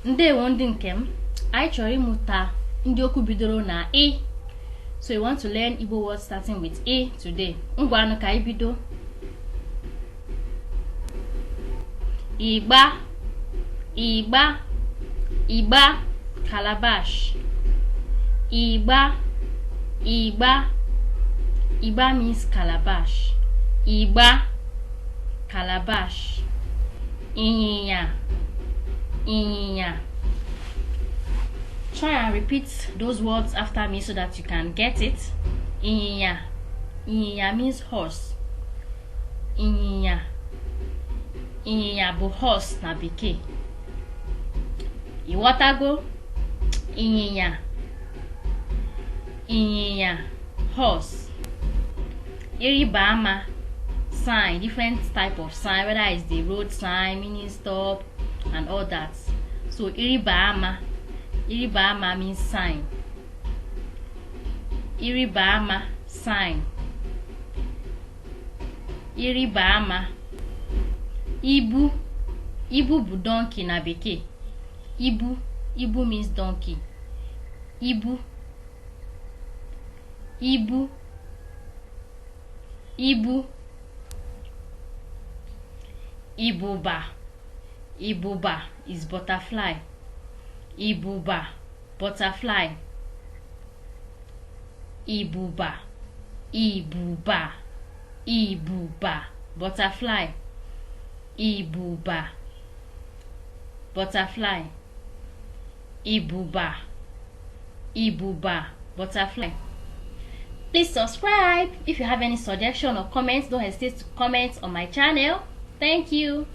Ndewo ndị nke m, anyị chọrọ ịmụta ndị okwu bidoro na ị. So you want to learn Igbo words starting with ị today. Ngwanụ ka anyị bido. Igba, igba, igba, calabash. Igba, igba, igba means calabash. Igba, calabash. Ịnyịnya, ịnyịnya. Try and repeat those words after me so that you can get it. Ịnyịnya, ịnyịnya means horse. Ịnyịnya, ịnyịnya bụ horse na bekee. Ịghọtago? Ịnyịnya, ịnyịnya, horse. Ịrịba ama, sign, different type of sign, whether it's the road sign meaning stop and all that. So ịrịba ama means sign. Ịrịba ama, sign. Ịrịba ama. Ibu bụ donkey na bekee. Ibu means donkey. Ibu. Ibuba is butterfly. Ibuba, butterfly. Ibuba, butterfly. Ibuba, butterfly. Ibuba, butterfly. Please subscribe. If you have any suggestion or comments, don't hesitate to comment on my channel. Thank you.